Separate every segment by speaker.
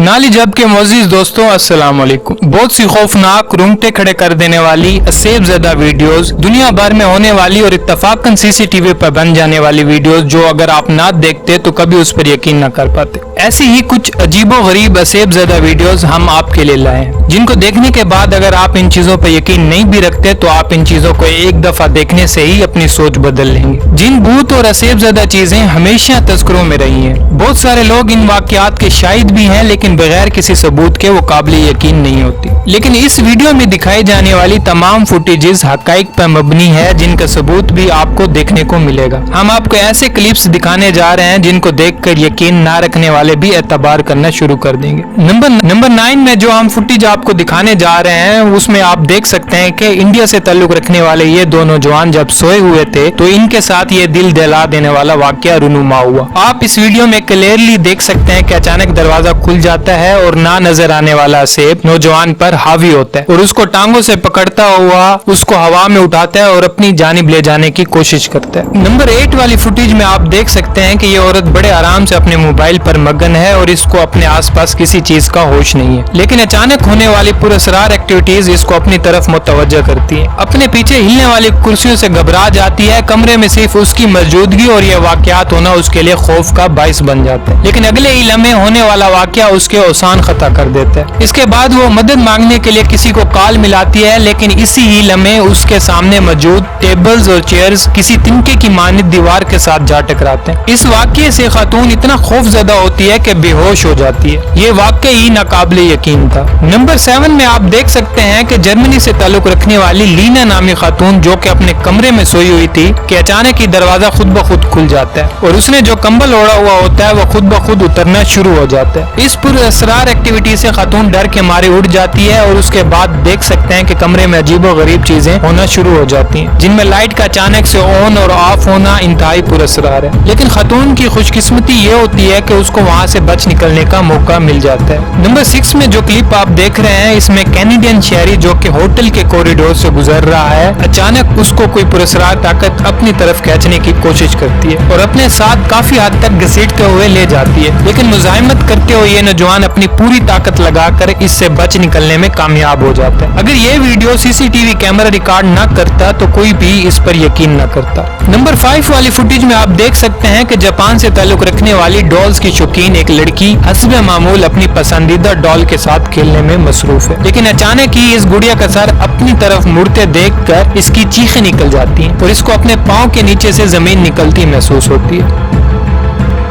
Speaker 1: नाली जब के मोअज़्ज़िज़ दोस्तों अस्सलाम वालेकुम। बहुत सी खौफनाक रोंगटे खड़े कर देने वाली असेब ज़दा वीडियोस, दुनिया भर में होने वाली और इत्तफाकन सीसीटीवी पर बन जाने वाली वीडियोस जो अगर आप ना देखते तो कभी उस पर यकीन न कर पाते। ऐसी ही कुछ अजीबो गरीब असेब ज़दा वीडियोस हम आपके लिए लाए हैं, जिनको देखने के बाद अगर आप इन चीजों पर यकीन नहीं भी रखते तो आप इन चीजों को एक दफा देखने से ही अपनी सोच बदल लेंगे। जिन भूत और असेब ज़दा चीजें हमेशा तस्करों में रही हैं, बहुत सारे लोग इन वाकयात के शाहिद भी हैं, लेकिन बगैर किसी सबूत के वो काबिल यकीन नहीं होती। लेकिन इस वीडियो में दिखाई जाने वाली तमाम फुटेजेस हकाइक पर मबनी है, जिनका सबूत भी आपको देखने को मिलेगा। हम आपको ऐसे क्लिप्स दिखाने जा रहे हैं जिनको देखकर यकीन ना रखने वाले भी एतबार करना शुरू कर देंगे। नंबर 9 में जो हम फुटेज आपको दिखाने जा रहे हैं उसमें आप देख सकते हैं कि इंडिया से ताल्लुक रखने वाले ये दो नौजवान जब सोए हुए थे तो इनके साथ ये दिल दहला देने वाला वाकया रूनुमा हुआ। आप इस वीडियो में क्लियरली देख सकते हैं कि अचानक दरवाजा खुल जाता है और ना नजर आने वाला असेब नौजवान पर हावी होता है और उसको टांगों से पकड़ता हुआ उसको हवा में उठाता है और अपनी जानिब ले जाने की कोशिश करता है। नंबर 8 वाली फुटेज में आप देख सकते हैं कि ये औरत बड़े आराम से अपने मोबाइल पर मगन है और इसको अपने आसपास किसी चीज का होश नहीं है, लेकिन अचानक होने वाली पुरअसरार एक्टिविटीज इसको अपनी तरफ मुतवज्जह करती है। अपने पीछे हिलने वाली कुर्सियों से घबरा जाती है। कमरे में सिर्फ उसकी मौजूदगी और ये वाकयात होना उसके लिए खौफ का बाइस बन जाता है, लेकिन अगले ही लम्हे होने वाला वाकया उसके औसान खता कर देता है। इसके बाद वो मदद मांगने के लिए किसी को कॉल मिलाती है, लेकिन इसी ही लम्हे उसके सामने मौजूद टेबल्स और चेयर्स किसी तिनके की मानित दीवार के साथ जा टकराते हैं। इस वाकये से खातून इतना खौफजदा होती है कि बेहोश हो जाती है। ये वाकई ही नाकाबिले यकीन था। नंबर 7 में आप देख सकते हैं कि जर्मनी से ताल्लुक रखने वाली लीना नामी खातून जो कि अपने कमरे में सोई हुई थी कि अचानक ही दरवाजा खुद ब खुद खुल जाता है और उसने जो कंबल ओढ़ा हुआ होता है वो खुद ब खुद उतरना शुरू हो जाता है। इस पुरअसरार एक्टिविटी से खातून डर के मारे उठ जाती है और उसके बाद देख सकते हैं कि कमरे में अजीबो गरीब चीजें होना शुरू हो जाती हैं, जिनमें लाइट का अचानक से ऑन और ऑफ होना इंतहाई पुरअसरार है। लेकिन खातून की खुशकिस्मती ये होती है कि उसको वहाँ से बच निकलने का मौका मिल जाता है। नंबर 6 में जो क्लिप आप देख रहे हैं इसमें कैनेडियन शहरी जो कि होटल के कॉरिडोर से गुजर रहा है, अचानक उसको कोई पुरअसरार ताकत अपनी तरफ खींचने की कोशिश करती है और अपने साथ काफी हद तक घसीटते हुए ले जाती है, लेकिन मुजाहिमत करते हुए ये नौजवान अपनी पूरी ताकत लगाकर इससे बच निकलने में कामयाब हो जाता है। अगर ये वीडियो सीसीटीवी कैमरा रिकॉर्ड न करता तो कोई भी इस पर यकीन न करता। नंबर 5 वाली फुटेज में आप देख सकते हैं कि जापान से ताल्लुक रखने वाली डॉल्स की शौकीन एक लड़की हस्बे मामूल अपनी पसंदीदा डॉल के साथ खेलने में मसरूफ है, लेकिन अचानक ही इस गुड़िया का सर अपनी तरफ मुड़ते देखकर इसकी चीखें निकल जाती हैं और इसको अपने पाँव के नीचे से जमीन निकलती महसूस होती है।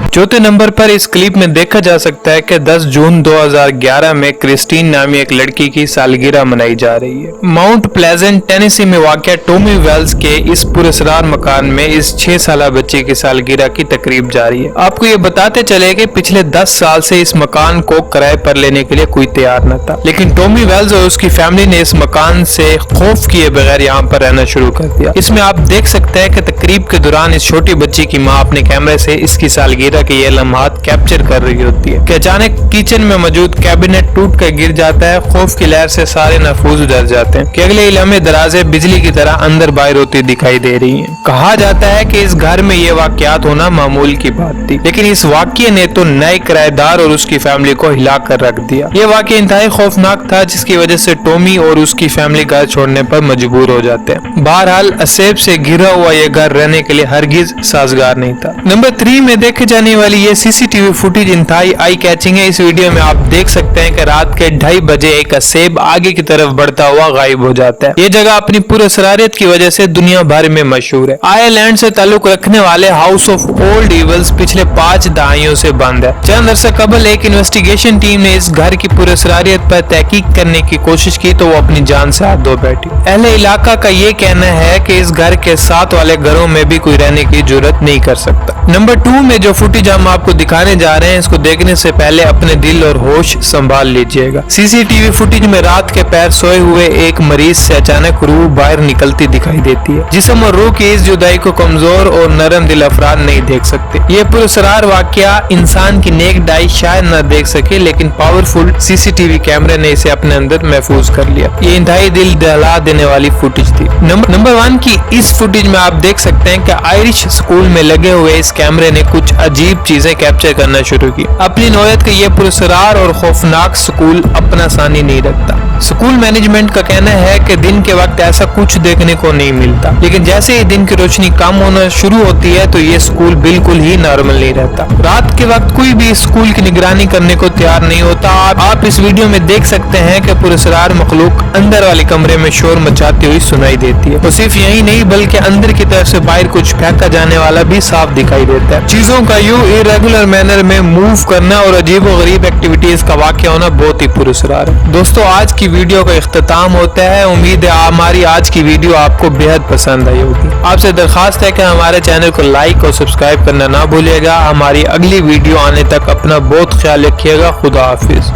Speaker 1: चौथे नंबर पर इस क्लिप में देखा जा सकता है कि 10 जून 2011 में क्रिस्टीन नामी एक लड़की की सालगिरह मनाई जा रही है। माउंट प्लेजेंट टेनेसी में वाक़या टॉमी वेल्स के इस पुरअसरार मकान में इस 6 साला बच्चे की सालगिरह की तकरीब जारी है। आपको ये बताते चले कि पिछले 10 साल से इस मकान को किराए पर लेने के लिए कोई तैयार न था, लेकिन टॉमी वेल्स और उसकी फैमिली ने इस मकान से खौफ किए बगैर यहाँ पर रहना शुरू कर दिया। इसमें आप देख सकते हैं कि तकरीब के दौरान इस छोटी बच्ची की माँ अपने कैमरे से इसकी सालगिरह कि ये लम्हात कैप्चर कर रही होती है कि अचानक किचन में मौजूद कैबिनेट टूट कर गिर जाता है। खौफ की लहर से सारे नफूज डर जाते हैं कि अगले ही लम्हे दराजे बिजली की तरह अंदर बाहर होती दिखाई दे रही हैं। कहा जाता है कि इस घर में ये वाकयात होना मामूल की बात थी, लेकिन इस वाकये ने तो नए किराएदार और उसकी फैमिली को हिला कर रख दिया। ये वाकया इंतहाई खौफनाक था, जिसकी वजह से टॉमी और उसकी फैमिली घर छोड़ने पर मजबूर हो जाते हैं। बहरहाल असेब से घिरा हुआ ये घर रहने के लिए हरगिज साजगार नहीं था। नंबर 3 में देखे जाने वाली ये सीसीटीवी फुटेज इंतहाई आई कैचिंग है। इस वीडियो में आप देख सकते हैं कि रात के 2:30 बजे एक असेब आगे की तरफ बढ़ता हुआ गायब हो जाता है। ये जगह अपनी पुरअसरारियत की वजह से दुनिया भर में मशहूर है। आयरलैंड से ताल्लुक रखने वाले हाउस ऑफ ओल्ड इवल्स पिछले 5 दहाइयों से बंद है। चंद अरसे कबल एक इन्वेस्टिगेशन टीम ने इस घर की पुरअसरारियत पर तहकीक करने की कोशिश की तो वो अपनी जान से हाथ धो बैठी। अहले इलाका का ये कहना है कि इस घर के साथ वाले घरों में भी कोई रहने की जुर्रत नहीं कर सकता। नंबर 2 में जो फुटेज हम आपको दिखाने जा रहे हैं इसको देखने से पहले अपने दिल और होश संभाल लीजिएगा। सीसीटीवी फुटेज में रात के पैर सोए हुए एक मरीज से अचानक रूह बाहर निकलती दिखाई देती है। जिस्म और रूह की इस जुदाई को कमजोर और नरम दिल अफराद नहीं देख सकते। ये पुरअसरार वाकया इंसान की नेक डाई शायद न देख सके, लेकिन पावरफुल सीसीटीवी कैमरे ने इसे अपने अंदर महफूज कर लिया। ये इंतहाई दिल दहला देने वाली फुटेज थी। नंबर 1 की इस फुटेज में आप देख सकते हैं कि आयरिश स्कूल में लगे हुए इस कैमरे ने कुछ अजीब عجیب چیزیں کیپچر کرنا شروع کی۔ اپنی نوعیت کا یہ پراسرار اور خوفناک سکول اپنا ثانی نہیں رکھتا۔ سکول مینجمنٹ کا کہنا ہے کہ دن کے وقت ایسا کچھ دیکھنے کو نہیں ملتا، لیکن جیسے ہی دن کی روشنی کم ہونا شروع ہوتی ہے تو یہ سکول بالکل ہی نارمل نہیں رہتا۔ رات کے وقت کوئی بھی سکول کی نگرانی کرنے کو تیار نہیں ہوتا۔ آپ اس ویڈیو میں دیکھ سکتے ہیں کہ پراسرار مخلوق اندر والے کمرے میں شور مچاتی ہوئی سنائی دیتی ہے، اور صرف یہی نہیں بلکہ اندر کی طرف سے باہر کچھ پھینکا جانے والا بھی صاف دکھائی دیتا ہے۔ چیزوں کا یوں irregular مینر میں موو کرنا اور عجیب و غریب ایکٹیویٹیز کا واقع ہونا بہت ہی پراسرار ہے۔ دوستو آج کی ویڈیو کا اختتام ہوتا ہے۔ امید ہے ہماری آج کی ویڈیو آپ کو بہت پسند آئی ہوگی۔ آپ سے درخواست ہے کہ ہمارے چینل کو لائک اور سبسکرائب کرنا نہ بھولیے گا۔ ہماری اگلی ویڈیو آنے تک اپنا بہت خیال رکھیے گا۔ خدا حافظ۔